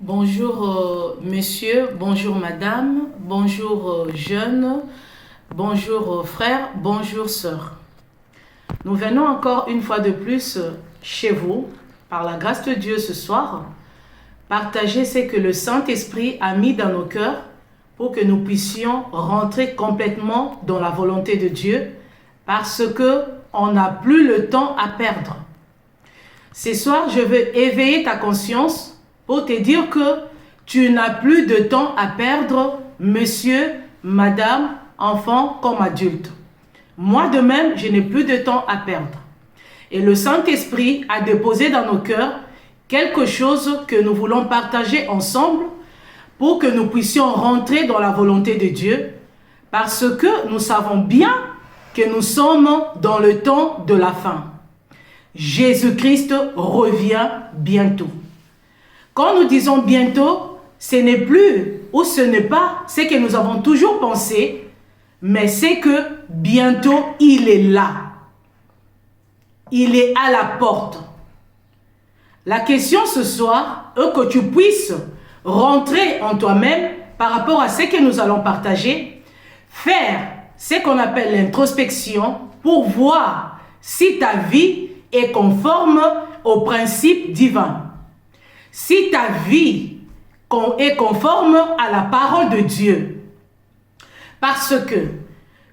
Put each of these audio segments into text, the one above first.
Bonjour monsieur, bonjour madame, bonjour jeunes, bonjour frères, bonjour sœurs. Nous venons encore une fois de plus chez vous, par la grâce de Dieu ce soir, partager ce que le Saint-Esprit a mis dans nos cœurs pour que nous puissions rentrer complètement dans la volonté de Dieu parce qu'on n'a plus le temps à perdre. Ce soir, je veux éveiller ta conscience pour te dire que tu n'as plus de temps à perdre, monsieur, madame, enfant comme adulte. Moi de même, je n'ai plus de temps à perdre. Et le Saint-Esprit a déposé dans nos cœurs quelque chose que nous voulons partager ensemble pour que nous puissions rentrer dans la volonté de Dieu parce que nous savons bien que nous sommes dans le temps de la fin. Jésus-Christ revient bientôt. Quand nous disons bientôt, ce n'est plus ou ce n'est pas ce que nous avons toujours pensé, mais c'est que bientôt il est là. Il est à la porte. La question ce soir est que tu puisses rentrer en toi-même par rapport à ce que nous allons partager, faire ce qu'on appelle l'introspection pour voir si ta vie est conforme aux principes divins. Si ta vie est conforme à la parole de Dieu. Parce que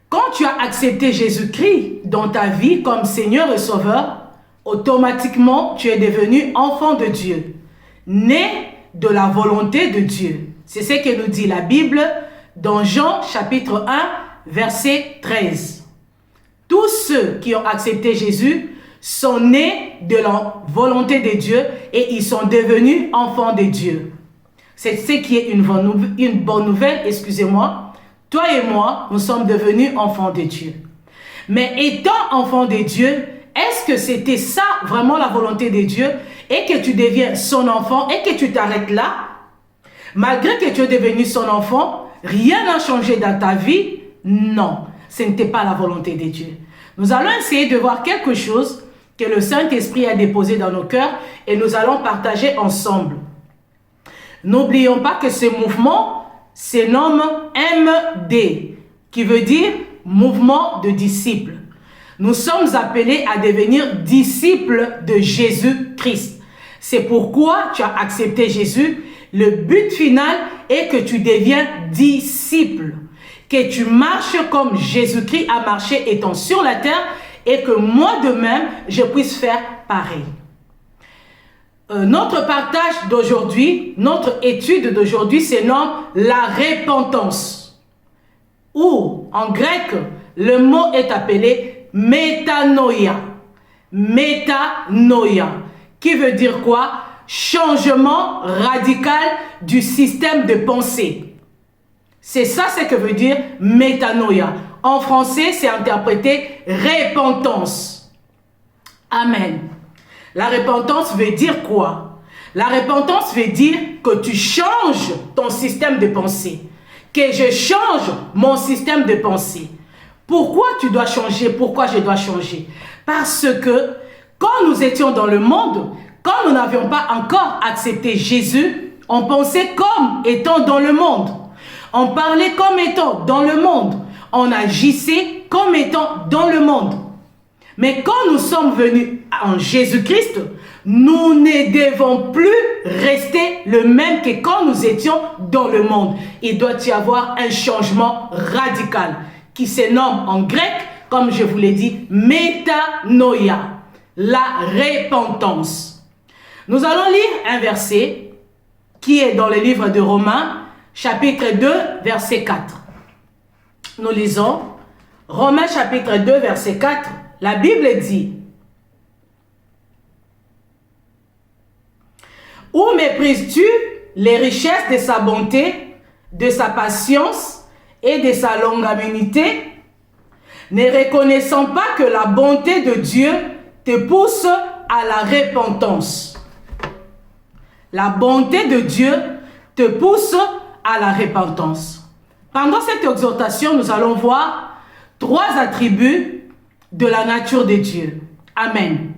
quand tu as accepté Jésus-Christ dans ta vie comme Seigneur et Sauveur, automatiquement tu es devenu enfant de Dieu, né de la volonté de Dieu. C'est ce que nous dit la Bible dans Jean chapitre 1, verset 13. Tous ceux qui ont accepté Jésus sont nés de la volonté de Dieu et ils sont devenus enfants de Dieu. C'est ce qui est une bonne nouvelle, excusez-moi. Toi et moi, nous sommes devenus enfants de Dieu. Mais étant enfants de Dieu, est-ce que c'était ça vraiment la volonté de Dieu et que tu deviens son enfant et que tu t'arrêtes là? Malgré que tu es devenu son enfant, rien n'a changé dans ta vie? Non, ce n'était pas la volonté de Dieu. Nous allons essayer de voir quelque chose que le Saint-Esprit a déposé dans nos cœurs et nous allons partager ensemble. N'oublions pas que ce mouvement se nomme MD, qui veut dire mouvement de disciples. Nous sommes appelés à devenir disciples de Jésus-Christ. C'est pourquoi tu as accepté Jésus. Le but final est que tu deviens disciple, que tu marches comme Jésus-Christ a marché étant sur la terre et que moi de même, je puisse faire pareil. Notre partage d'aujourd'hui, notre étude d'aujourd'hui se nomme la repentance. Ou en grec, le mot est appelé métanoïa. Métanoïa, qui veut dire quoi? Changement radical du système de pensée. C'est ça ce que veut dire métanoïa. En français, c'est interprété repentance. Amen. La repentance veut dire quoi? La repentance veut dire que tu changes ton système de pensée. Que je change mon système de pensée. Pourquoi tu dois changer? Pourquoi je dois changer? Parce que quand nous étions dans le monde, quand nous n'avions pas encore accepté Jésus, on pensait comme étant dans le monde. On parlait comme étant dans le monde. On agissait comme étant dans le monde. Mais quand nous sommes venus en Jésus-Christ, nous ne devons plus rester le même que quand nous étions dans le monde. Il doit y avoir un changement radical qui se nomme en grec, comme je vous l'ai dit, métanoïa, la repentance. Nous allons lire un verset qui est dans le livre de Romains, chapitre 2, verset 4. Nous lisons Romains chapitre 2, verset 4. La Bible dit: Où méprises-tu les richesses de sa bonté, de sa patience et de sa longanimité, ne reconnaissant pas que la bonté de Dieu te pousse à la repentance. La bonté de Dieu te pousse à la repentance. Pendant cette exhortation, nous allons voir 3 attributs de la nature de Dieu. Amen.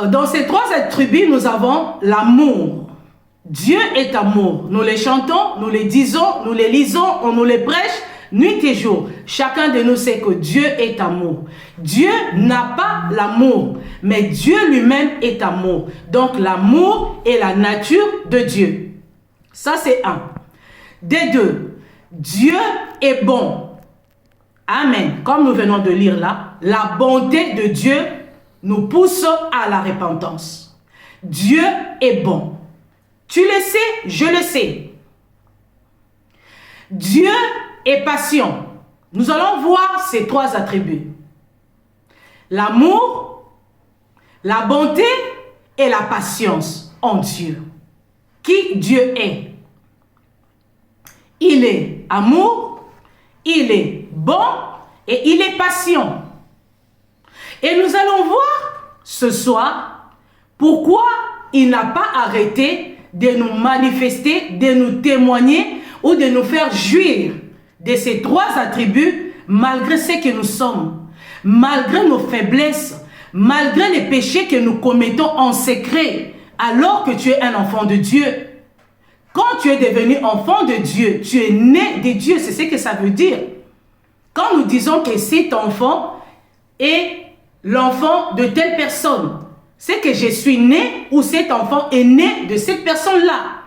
Dans ces 3 attributs, nous avons l'amour. Dieu est amour. Nous les chantons, nous les disons, nous les lisons, on nous les prêche, nuit et jour. Chacun de nous sait que Dieu est amour. Dieu n'a pas l'amour, mais Dieu lui-même est amour. Donc l'amour est la nature de Dieu. Ça c'est un. Des deux, Dieu est bon. Amen. Comme nous venons de lire là, la bonté de Dieu nous pousse à la repentance. Dieu est bon. Tu le sais, je le sais. Dieu est patient. Nous allons voir ces trois attributs. L'amour, la bonté et la patience en Dieu. Qui Dieu est? Il est amour, il est bon et il est patient. Et nous allons voir ce soir pourquoi il n'a pas arrêté de nous manifester, de nous témoigner ou de nous faire jouir de ces trois attributs malgré ce que nous sommes, malgré nos faiblesses, malgré les péchés que nous commettons en secret alors que tu es un enfant de Dieu. Quand tu es devenu enfant de Dieu, tu es né de Dieu, c'est ce que ça veut dire. Quand nous disons que cet enfant est l'enfant de telle personne, c'est que je suis né ou cet enfant est né de cette personne-là.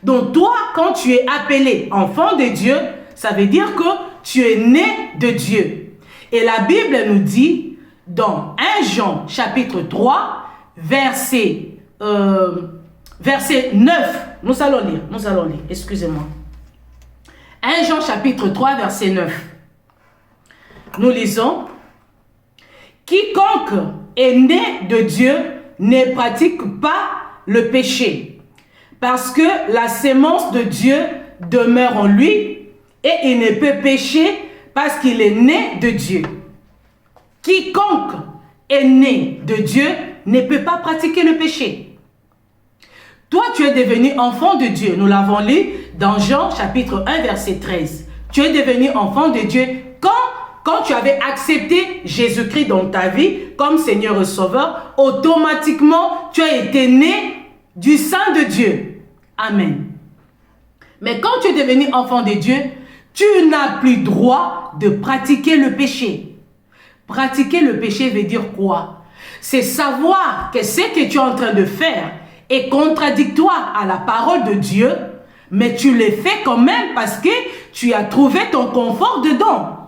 Donc toi, quand tu es appelé enfant de Dieu, ça veut dire que tu es né de Dieu. Et la Bible nous dit dans 1 Jean chapitre 3, verset 9, nous allons lire, excusez-moi. 1 Jean chapitre 3, verset 9. Nous lisons, « Quiconque est né de Dieu ne pratique pas le péché, parce que la sémence de Dieu demeure en lui et il ne peut pécher parce qu'il est né de Dieu. Quiconque est né de Dieu ne peut pas pratiquer le péché. » Toi, tu es devenu enfant de Dieu. Nous l'avons lu dans Jean chapitre 1, verset 13. Tu es devenu enfant de Dieu quand tu avais accepté Jésus-Christ dans ta vie comme Seigneur et Sauveur, automatiquement, tu as été né du sein de Dieu. Amen. Mais quand tu es devenu enfant de Dieu, tu n'as plus droit de pratiquer le péché. Pratiquer le péché veut dire quoi? C'est savoir que ce que tu es en train de faire est contradictoire à la parole de Dieu, mais tu le fais quand même parce que tu as trouvé ton confort dedans.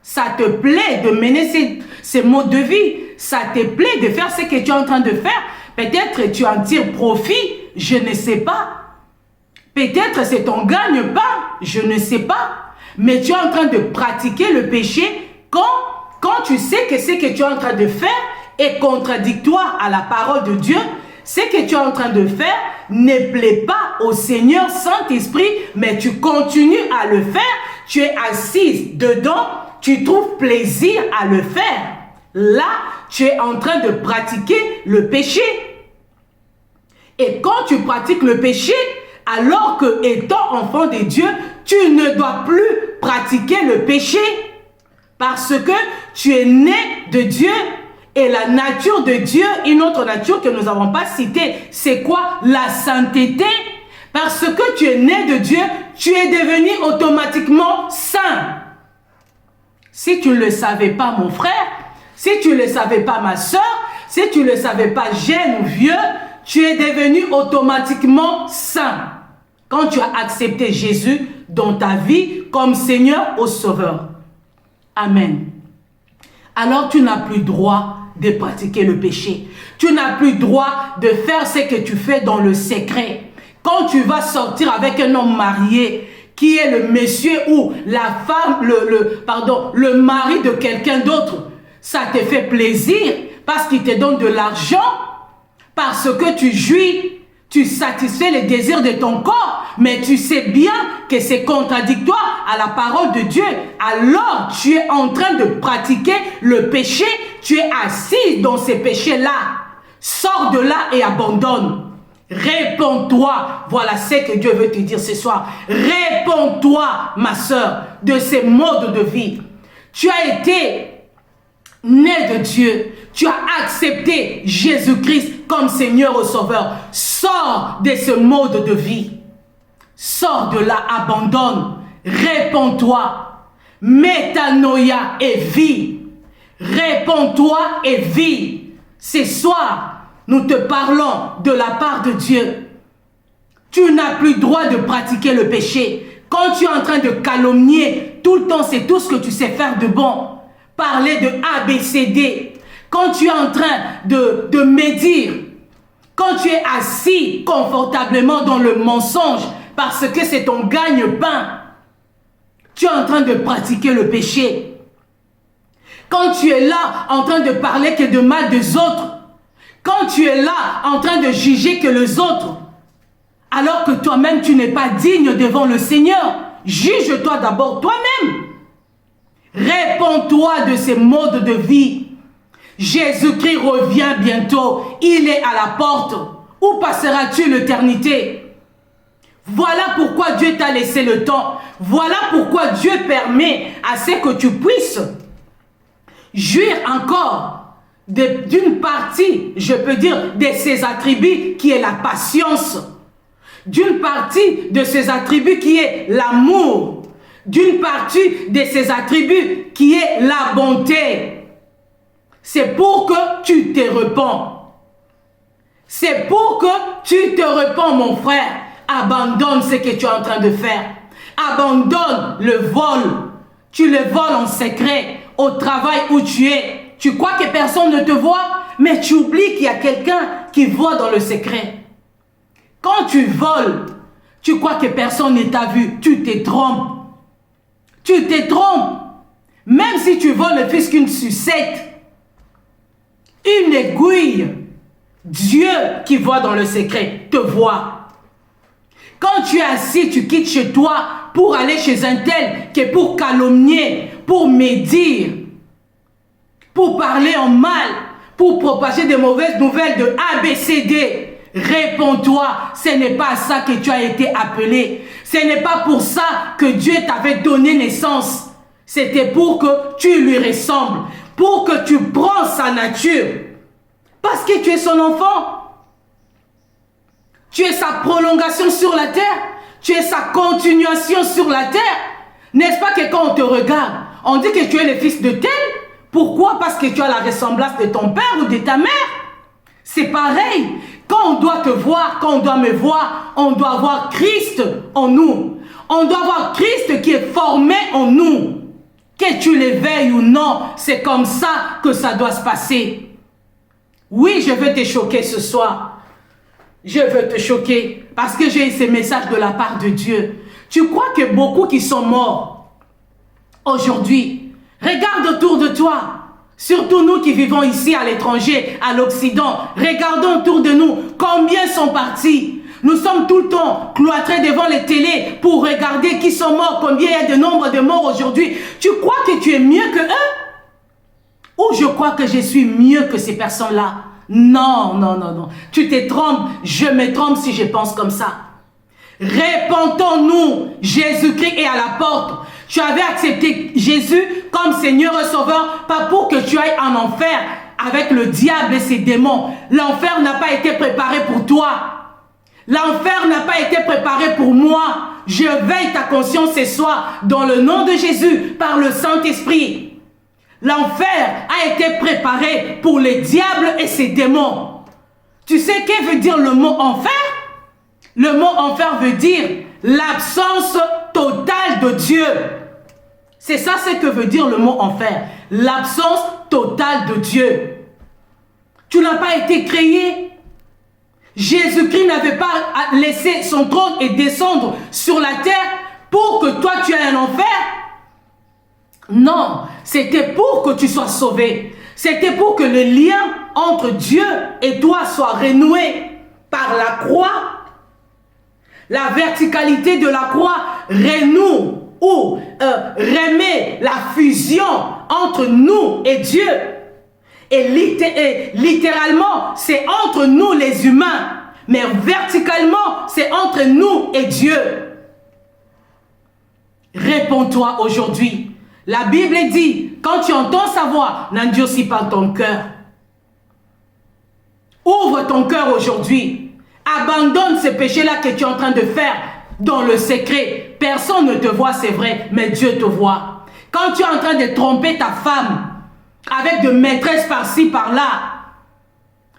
Ça te plaît de mener ces modes de vie. Ça te plaît de faire ce que tu es en train de faire. Peut-être tu en tires profit, je ne sais pas. Peut-être c'est ton gagne-pain, je ne sais pas. Mais tu es en train de pratiquer le péché quand tu sais que ce que tu es en train de faire est contradictoire à la parole de Dieu. Ce que tu es en train de faire ne plaît pas au Seigneur Saint-Esprit, mais tu continues à le faire. Tu es assise dedans. Tu trouves plaisir à le faire. Là, tu es en train de pratiquer le péché. Et quand tu pratiques le péché, alors que étant enfant de Dieu, tu ne dois plus pratiquer le péché. Parce que tu es né de Dieu. Et la nature de Dieu, une autre nature que nous n'avons pas citée, c'est quoi? La sainteté. Parce que tu es né de Dieu, tu es devenu automatiquement saint. Si tu ne le savais pas, mon frère, si tu ne le savais pas, ma soeur, si tu ne le savais pas, jeune ou vieux, tu es devenu automatiquement saint. Quand tu as accepté Jésus dans ta vie comme Seigneur ou Sauveur. Amen. Alors tu n'as plus droit de pratiquer le péché. Tu n'as plus droit de faire ce que tu fais dans le secret. Quand tu vas sortir avec un homme marié, qui est le monsieur ou la femme, le mari de quelqu'un d'autre, ça te fait plaisir parce qu'il te donne de l'argent, parce que tu jouis, tu satisfais les désirs de ton corps, mais tu sais bien que c'est contradictoire à la parole de Dieu. Alors tu es en train de pratiquer le péché, tu es assis dans ces péchés-là. Sors de là et abandonne. Réponds-toi, voilà ce que Dieu veut te dire ce soir. Réponds-toi, ma soeur, de ces modes de vie. Tu as été né de Dieu. Tu as accepté Jésus-Christ comme Seigneur et Sauveur. Sors de ce mode de vie. Sors de là, abandonne. Réponds-toi. Métanoïa et vis. Réponds-toi et vis. Ce soir, nous te parlons de la part de Dieu. Tu n'as plus droit de pratiquer le péché. Quand tu es en train de calomnier, tout le temps, c'est tout ce que tu sais faire de bon. Parler de ABCD. Quand tu es en train de médire, quand tu es assis confortablement dans le mensonge, parce que c'est ton gagne-pain, tu es en train de pratiquer le péché. Quand tu es là en train de parler que de mal des autres, quand tu es là en train de juger que les autres, alors que toi-même tu n'es pas digne devant le Seigneur, juge-toi d'abord toi-même. Réponds-toi de ces modes de vie. Jésus-Christ revient bientôt. Il est à la porte. Où passeras-tu l'éternité? Voilà pourquoi Dieu t'a laissé le temps. Voilà pourquoi Dieu permet à ce que tu puisses jouir encore d'une partie, je peux dire, de ses attributs qui est la patience. D'une partie de ses attributs qui est l'amour. D'une partie de ses attributs qui est la bonté. C'est pour que tu te repens. C'est pour que tu te repens, mon frère. Abandonne ce que tu es en train de faire. Abandonne le vol. Tu le voles en secret au travail où tu es. Tu crois que personne ne te voit, mais tu oublies qu'il y a quelqu'un qui voit dans le secret. Quand tu voles, tu crois que personne ne t'a vu. Tu te trompes. Tu te trompes. Même si tu voles ne fût-ce qu'une sucette, une aiguille, Dieu qui voit dans le secret te voit. Quand tu es assis, tu quittes chez toi pour aller chez un tel qui est pour calomnier, pour médire, pour parler en mal, pour propager des mauvaises nouvelles de ABCD. Réponds-toi, ce n'est pas à ça que tu as été appelé. Ce n'est pas pour ça que Dieu t'avait donné naissance. C'était pour que tu lui ressembles, pour que tu prends sa nature. Parce que tu es son enfant. Tu es sa prolongation sur la terre. Tu es sa continuation sur la terre. N'est-ce pas que quand on te regarde, on dit que tu es le fils de tel? Pourquoi? Parce que tu as la ressemblance de ton père ou de ta mère. C'est pareil. Quand on doit te voir, quand on doit me voir, on doit voir Christ en nous. On doit voir Christ qui est formé en nous. Que tu l'éveilles ou non, c'est comme ça que ça doit se passer. Oui, je veux te choquer ce soir. Je veux te choquer parce que j'ai eu ces messages de la part de Dieu. Tu crois que beaucoup qui sont morts aujourd'hui, regarde autour de toi. Surtout nous qui vivons ici à l'étranger, à l'Occident. Regardons autour de nous. Combien sont partis? Nous sommes tout le temps cloîtrés devant les télés pour regarder qui sont morts, combien il y a de nombre de morts aujourd'hui. Tu crois que tu es mieux que eux? Ou je crois que je suis mieux que ces personnes-là? Non, non, non, non. Tu te trompes. Je me trompe si je pense comme ça. Répentons-nous. Jésus-Christ est à la porte. Tu avais accepté Jésus comme Seigneur et Sauveur, pas pour que tu ailles en enfer avec le diable et ses démons. L'enfer n'a pas été préparé pour toi. L'enfer n'a pas été préparé pour moi. Je veille ta conscience ce soir dans le nom de Jésus, par le Saint-Esprit. L'enfer a été préparé pour les diables et ses démons. Tu sais qu'est-ce que veut dire le mot enfer? Le mot enfer veut dire l'absence totale de Dieu. C'est ça ce que veut dire le mot enfer. L'absence totale de Dieu. Tu n'as pas été créé. Jésus-Christ n'avait pas laissé son trône et descendre sur la terre pour que toi tu aies un enfer. Non, c'était pour que tu sois sauvé. C'était pour que le lien entre Dieu et toi soit renoué par la croix. La verticalité de la croix renoue ou remet la fusion entre nous et Dieu. Et littéralement, c'est entre nous les humains. Mais verticalement, c'est entre nous et Dieu. Réponds-toi aujourd'hui. La Bible dit, quand tu entends sa voix, n'endurcis pas ton cœur. Ouvre ton cœur aujourd'hui. Abandonne ce péché-là que tu es en train de faire dans le secret. Personne ne te voit, c'est vrai, mais Dieu te voit. Quand tu es en train de tromper ta femme avec de maîtresses par-ci, par-là,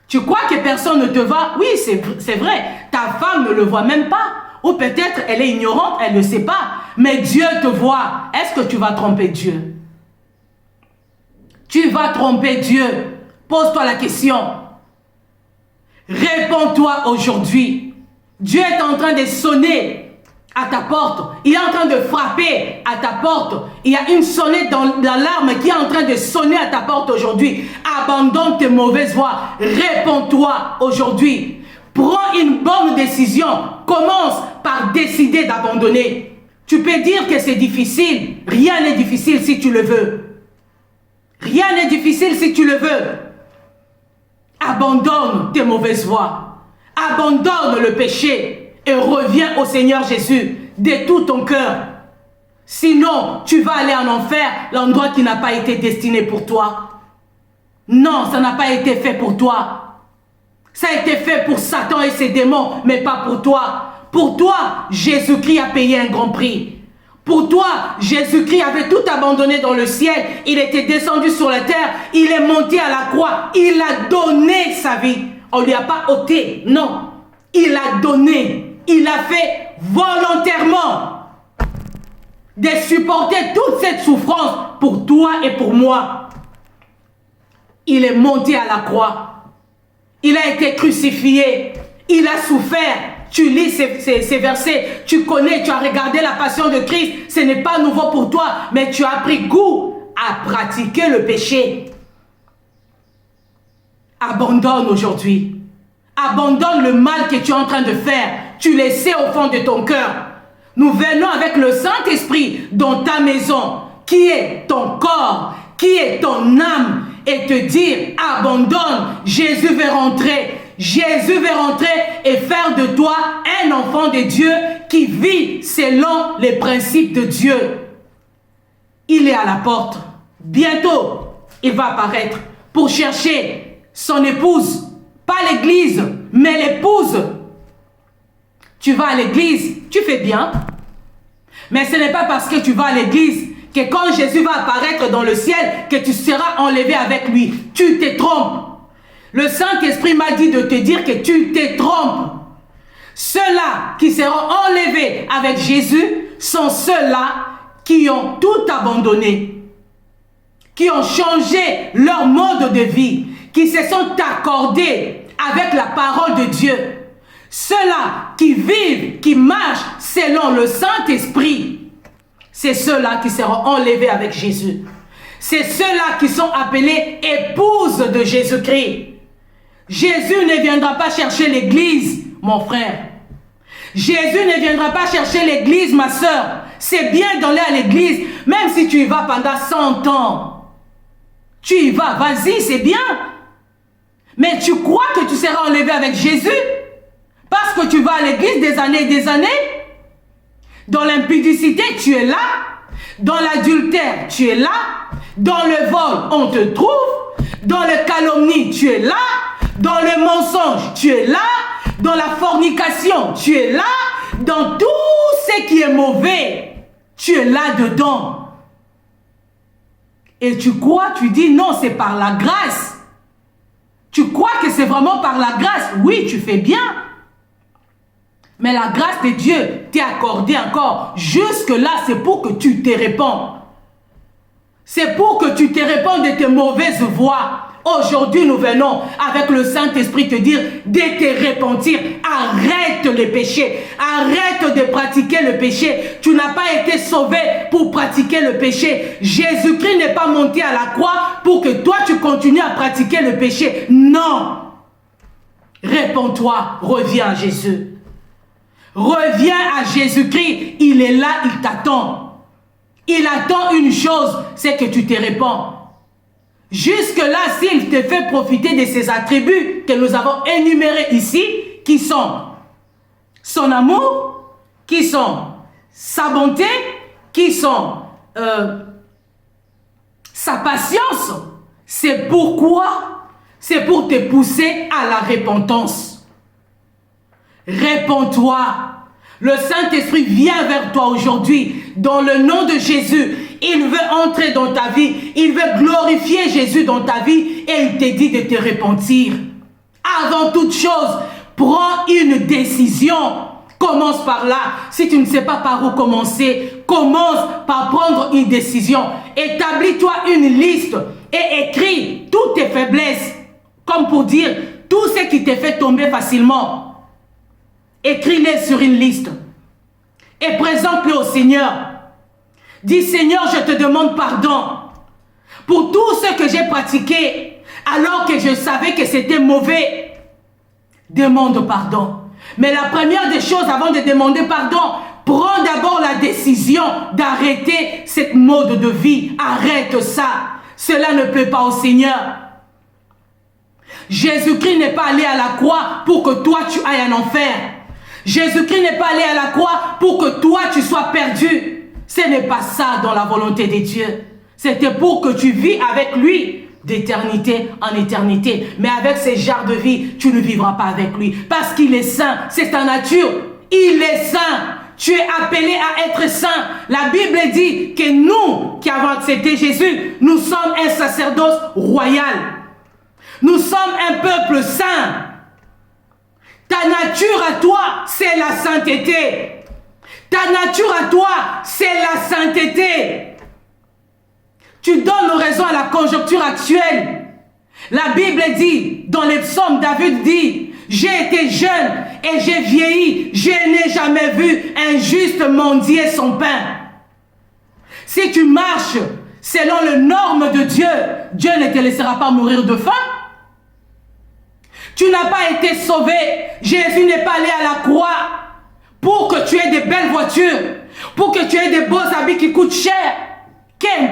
tu crois que personne ne te voit? Oui, c'est vrai. Ta femme ne le voit même pas. Ou peut-être elle est ignorante, elle ne sait pas. Mais Dieu te voit. Est-ce que tu vas tromper Dieu? Tu vas tromper Dieu. Pose-toi la question. Réponds-toi aujourd'hui. Dieu est en train de sonner à ta porte. Il est en train de frapper à ta porte. Il y a une sonnette dans l'alarme qui est en train de sonner à ta porte aujourd'hui. Abandonne tes mauvaises voies. Réponds-toi aujourd'hui. Prends une bonne décision. Commence par décider d'abandonner. Tu peux dire que c'est difficile. Rien n'est difficile si tu le veux. Rien n'est difficile si tu le veux. Abandonne tes mauvaises voies. Abandonne le péché et reviens au Seigneur Jésus de tout ton cœur. Sinon, tu vas aller en enfer, l'endroit qui n'a pas été destiné pour toi. Non, ça n'a pas été fait pour toi. Ça a été fait pour Satan et ses démons, mais pas pour toi. Pour toi, Jésus-Christ a payé un grand prix. Pour toi, Jésus-Christ avait tout abandonné dans le ciel. Il était descendu sur la terre. Il est monté à la croix. Il a donné sa vie. On ne lui a pas ôté. Non. Il a donné. Il a fait volontairement de supporter toute cette souffrance pour toi et pour moi. Il est monté à la croix. Il a été crucifié. Il a souffert. Tu lis ces versets, tu connais, tu as regardé la passion de Christ. Ce n'est pas nouveau pour toi, mais tu as pris goût à pratiquer le péché. Abandonne aujourd'hui. Abandonne le mal que tu es en train de faire. Tu le sais au fond de ton cœur. Nous venons avec le Saint-Esprit dans ta maison, qui est ton corps, qui est ton âme, et te dire, abandonne, Jésus veut rentrer. Jésus veut rentrer et faire de toi un enfant de Dieu qui vit selon les principes de Dieu. Il est à la porte. Bientôt, il va apparaître pour chercher son épouse. Pas l'église, mais l'épouse. Tu vas à l'église, tu fais bien. Mais ce n'est pas parce que tu vas à l'église que quand Jésus va apparaître dans le ciel, que tu seras enlevé avec lui. Tu te trompes. Le Saint-Esprit m'a dit de te dire que tu te trompes. Ceux-là qui seront enlevés avec Jésus sont ceux-là qui ont tout abandonné, qui ont changé leur mode de vie, qui se sont accordés avec la parole de Dieu. Ceux-là qui vivent, qui marchent selon le Saint-Esprit, c'est ceux-là qui seront enlevés avec Jésus. C'est ceux-là qui sont appelés épouses de Jésus-Christ. Jésus ne viendra pas chercher l'église, mon frère. Jésus ne viendra pas chercher l'église, ma soeur. C'est bien d'aller à l'église, même si tu y vas pendant 100 ans. Tu y vas, vas-y, c'est bien. Mais tu crois que tu seras enlevé avec Jésus? Parce que tu vas à l'église des années et des années? Dans l'impudicité, tu es là. Dans l'adultère, tu es là. Dans le vol, on te trouve. Dans le calomnie, tu es là. Dans le mensonge, tu es là. Dans la fornication, tu es là. Dans tout ce qui est mauvais, tu es là-dedans. Et tu crois, tu dis non, c'est par la grâce. Tu crois que c'est vraiment par la grâce. Oui, tu fais bien. Mais la grâce de Dieu t'est accordée encore. Jusque-là, c'est pour que tu te répands. C'est pour que tu te répands de tes mauvaises voies. Aujourd'hui, nous venons avec le Saint-Esprit te dire de te repentir. Arrête les péchés. Arrête de pratiquer le péché. Tu n'as pas été sauvé pour pratiquer le péché. Jésus-Christ n'est pas monté à la croix pour que toi, tu continues à pratiquer le péché. Non. Réponds-toi. Reviens à Jésus. Reviens à Jésus-Christ. Il est là, il t'attend. Il attend une chose, c'est que tu te répands. Jusque-là, s'il te fait profiter de ces attributs que nous avons énumérés ici, qui sont son amour, qui sont sa bonté, qui sont sa patience, c'est pourquoi? C'est pour te pousser à la repentance. Réponds-toi. Le Saint-Esprit vient vers toi aujourd'hui. Dans le nom de Jésus, il veut entrer dans ta vie. Il veut glorifier Jésus dans ta vie. Et il te dit de te repentir. Avant toute chose, prends une décision. Commence par là. Si tu ne sais pas par où commencer, commence par prendre une décision. Établis-toi une liste et écris toutes tes faiblesses. Comme pour dire, tout ce qui te fait tomber facilement. Écris-les sur une liste. Et présente-le au Seigneur. Dis, Seigneur, je te demande pardon pour tout ce que j'ai pratiqué alors que je savais que c'était mauvais. Demande pardon. Mais la première des choses, avant de demander pardon, prends d'abord la décision d'arrêter cette mode de vie. Arrête ça. Cela ne plaît pas au Seigneur. Jésus-Christ n'est pas allé à la croix pour que toi tu ailles en enfer. Jésus-Christ n'est pas allé à la croix pour que toi tu sois perdu. Ce n'est pas ça dans la volonté de Dieu. C'était pour que tu vis avec lui d'éternité en éternité. Mais avec ces genres de vie, tu ne vivras pas avec lui. Parce qu'il est saint. C'est ta nature. Il est saint. Tu es appelé à être saint. La Bible dit que nous qui avons accepté Jésus, nous sommes un sacerdoce royal. Nous sommes un peuple saint. Ta nature à toi, c'est la sainteté. Ta nature à toi, c'est la sainteté. Tu donnes raison à la conjoncture actuelle. La Bible dit, dans les psaumes, David dit, j'ai été jeune et j'ai vieilli. Je n'ai jamais vu un juste mendier son pain. Si tu marches selon les normes de Dieu, Dieu ne te laissera pas mourir de faim. Tu n'as pas été sauvé. Jésus n'est pas allé à la croix pour que tu aies des belles voitures, pour que tu aies des beaux habits qui coûtent cher.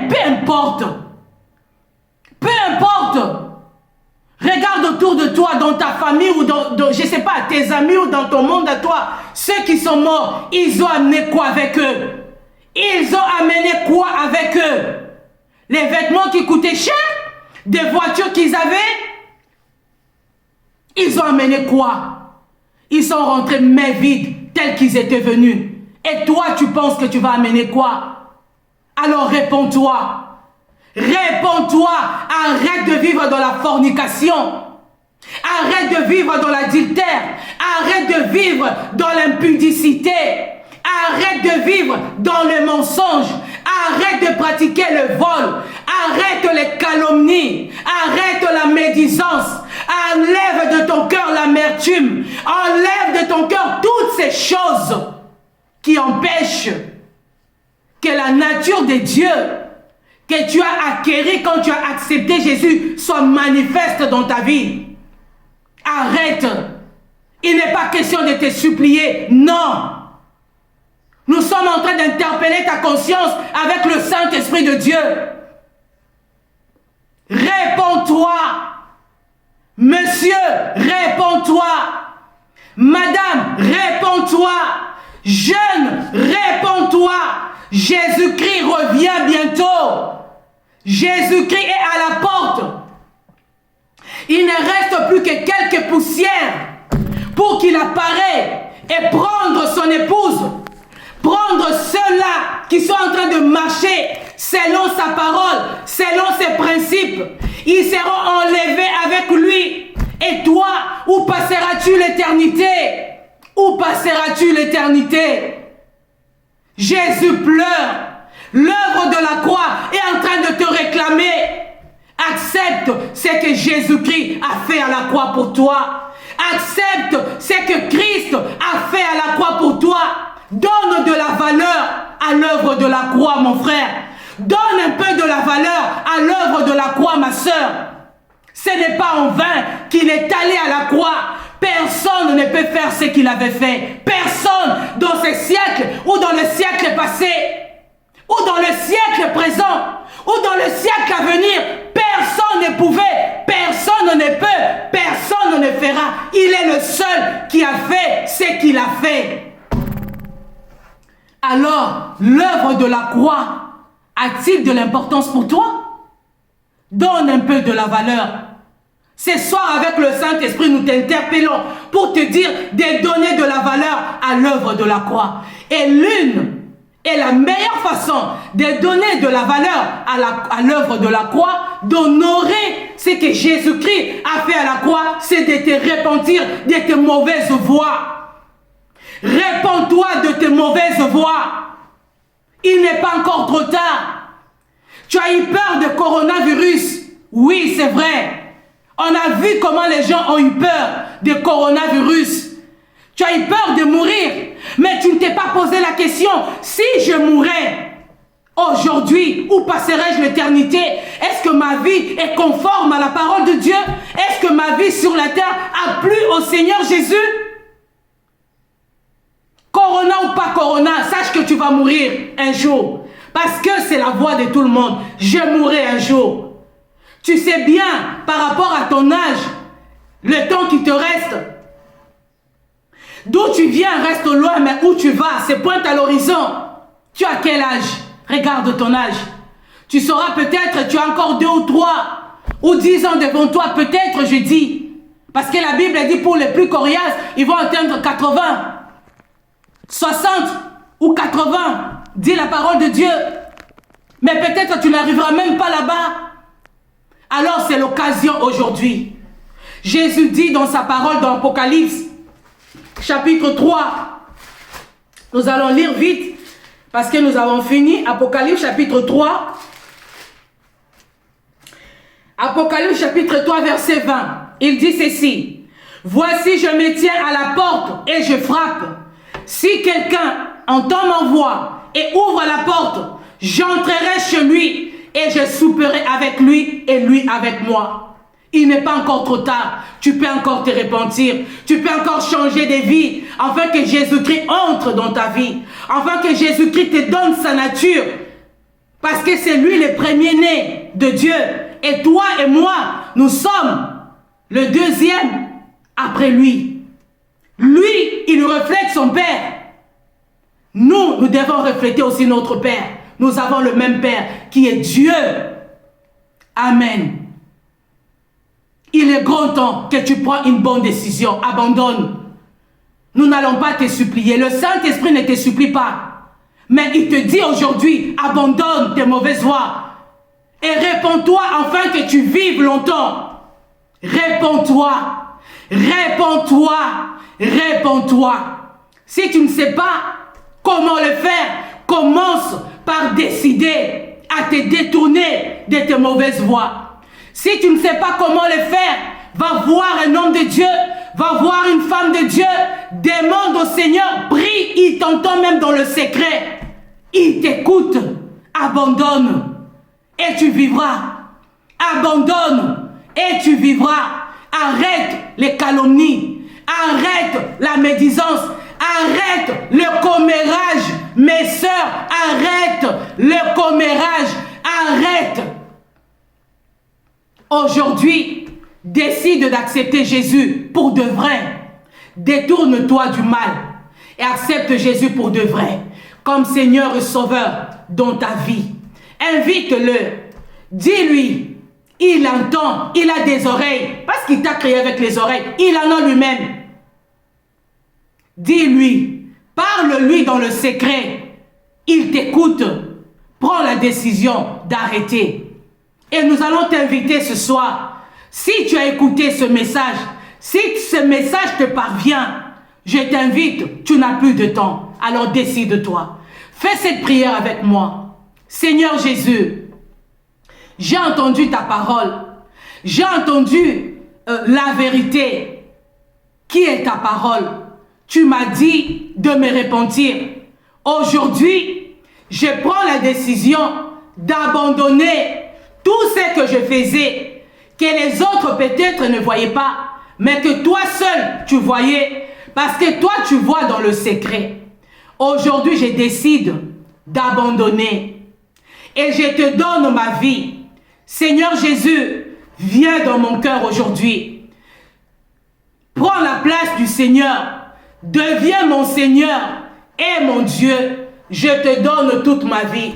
Peu importe. Peu importe. Regarde autour de toi, dans ta famille ou dans je ne sais pas, tes amis ou dans ton monde à toi. Ceux qui sont morts, ils ont amené quoi avec eux? Ils ont amené quoi avec eux? Les vêtements qui coûtaient cher? Des voitures qu'ils avaient? Ils ont amené quoi? Ils sont rentrés mains vides, tels qu'ils étaient venus. Et toi, tu penses que tu vas amener quoi? Alors réponds-toi. Réponds-toi. Arrête de vivre dans la fornication. Arrête de vivre dans l'adultère. Arrête de vivre dans l'impudicité. Arrête de vivre dans le mensonge. Arrête de pratiquer le vol. Arrête les calomnies. Arrête la médisance. Enlève de ton cœur l'amertume. Enlève de ton cœur toutes ces choses qui empêchent que la nature de Dieu que tu as acquérie quand tu as accepté Jésus soit manifeste dans ta vie. Arrête. Il n'est pas question de te supplier. Non. Nous sommes en train d'interpeller ta conscience avec le Saint-Esprit de Dieu. Réponds-toi. Monsieur, réponds-toi. Madame, réponds-toi. Jeune, réponds-toi. Jésus-Christ revient bientôt. Jésus-Christ est à la porte. Il ne reste plus que quelques poussières pour qu'il apparaisse et prendre son épouse. Prendre ceux-là qui sont en train de marcher selon sa parole, selon ses principes. Ils seront enlevés avec lui. Et toi, où passeras-tu l'éternité? Où passeras-tu l'éternité? Jésus pleure. L'œuvre de la croix est en train de te réclamer. Accepte ce que Jésus-Christ a fait à la croix pour toi. Accepte ce que Christ a fait à la croix pour toi. Donne de la valeur à l'œuvre de la croix, mon frère. Donne un peu de la valeur à l'œuvre de la croix, ma sœur. Ce n'est pas en vain qu'il est allé à la croix. Personne ne peut faire ce qu'il avait fait. Personne dans ce siècle ou dans le siècle passé ou dans le siècle présent ou dans le siècle à venir. Personne ne pouvait, personne ne peut, personne ne fera. Il est le seul qui a fait ce qu'il a fait. Alors, l'œuvre de la croix a-t-il de l'importance pour toi? Donne un peu de la valeur Ce soir, avec le Saint-Esprit, nous t'interpellons pour te dire de donner de la valeur à l'œuvre de la croix. Et l'une et la meilleure façon de donner de la valeur à l'œuvre de la croix, d'honorer ce que Jésus-Christ a fait à la croix, c'est de te repentir de tes mauvaises voies. Répands-toi de tes mauvaises voies. Il n'est pas encore trop tard. Tu as eu peur de coronavirus. Oui, c'est vrai. On a vu comment les gens ont eu peur de coronavirus. Tu as eu peur de mourir, mais tu ne t'es pas posé la question, si je mourais aujourd'hui, où passerai-je l'éternité? Est-ce que ma vie est conforme à la parole de Dieu? Est-ce que ma vie sur la terre a plu au Seigneur Jésus? Corona ou pas corona, sache que tu vas mourir un jour. Parce que c'est la voix de tout le monde. Je mourrai un jour. Tu sais bien, par rapport à ton âge, le temps qui te reste, d'où tu viens reste loin, mais où tu vas, c'est pointe à l'horizon. Tu as quel âge? Regarde ton âge. Tu sauras peut-être, tu as encore 2 ou 3 ou 10 ans devant toi, peut-être, je dis. Parce que la Bible dit pour les plus coriaces, ils vont atteindre 80, 60 ou 80, dit la parole de Dieu. Mais peut-être tu n'arriveras même pas là-bas. Alors c'est l'occasion aujourd'hui. Jésus dit dans sa parole dans Apocalypse, chapitre 3. Nous allons lire vite parce que nous avons fini. Apocalypse chapitre 3. Apocalypse chapitre 3 verset 20. Il dit ceci. Voici je me tiens à la porte et je frappe. Si quelqu'un entend ma voix et ouvre la porte, j'entrerai chez lui et je souperai avec lui et lui avec moi. Il n'est pas encore trop tard. Tu peux encore te repentir. Tu peux encore changer de vie. Afin que Jésus-Christ entre dans ta vie. Afin que Jésus-Christ te donne sa nature. Parce que c'est lui le premier-né de Dieu. Et toi et moi, nous sommes le deuxième après lui. Lui, il reflète son Père. Nous devons refléter aussi notre Père. Nous avons le même Père qui est Dieu. Amen. Il est grand temps que tu prends une bonne décision. Abandonne. Nous n'allons pas te supplier. Le Saint-Esprit ne te supplie pas. Mais il te dit aujourd'hui, abandonne tes mauvaises voies. Et réponds-toi afin que tu vives longtemps. Réponds-toi. Réponds-toi. Réponds-toi. Si tu ne sais pas comment le faire, commence par décider à te détourner de tes mauvaises voies. Si tu ne sais pas comment le faire, va voir un homme de Dieu, va voir une femme de Dieu, demande au Seigneur, prie, il t'entend même dans le secret. Il t'écoute, abandonne et tu vivras. Abandonne et tu vivras. Arrête les calomnies, arrête la médisance, arrête le commérage. Mes sœurs, arrête le commérage, arrête. Aujourd'hui, décide d'accepter Jésus pour de vrai. Détourne-toi du mal et accepte Jésus pour de vrai, comme Seigneur et Sauveur dans ta vie. Invite-le, dis-lui, il entend, il a des oreilles, parce qu'il t'a créé avec les oreilles, il en a lui-même. Dis-lui, parle-lui dans le secret, il t'écoute, prends la décision d'arrêter. Et nous allons t'inviter ce soir, si tu as écouté ce message, si ce message te parvient, je t'invite, tu n'as plus de temps, alors décide-toi. Fais cette prière avec moi. Seigneur Jésus, j'ai entendu ta parole, j'ai entendu la vérité, qui est ta parole. Tu m'as dit de me repentir. Aujourd'hui, je prends la décision d'abandonner tout ce que je faisais, que les autres peut-être ne voyaient pas, mais que toi seul tu voyais, parce que toi tu vois dans le secret. Aujourd'hui, je décide d'abandonner et je te donne ma vie. Seigneur Jésus, viens dans mon cœur aujourd'hui. Prends la place du Seigneur. Deviens mon Seigneur et mon Dieu. Je te donne toute ma vie.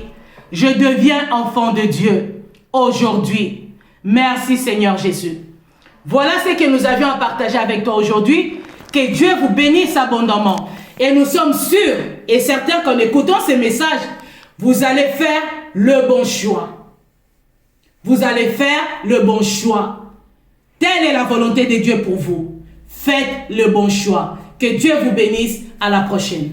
Je deviens enfant de Dieu aujourd'hui. Merci Seigneur Jésus. Voilà ce que nous avions à partager avec toi aujourd'hui. Que Dieu vous bénisse abondamment. Et nous sommes sûrs et certains qu'en écoutant ces messages, vous allez faire le bon choix. Vous allez faire le bon choix. Telle est la volonté de Dieu pour vous. Faites le bon choix. Que Dieu vous bénisse. À la prochaine.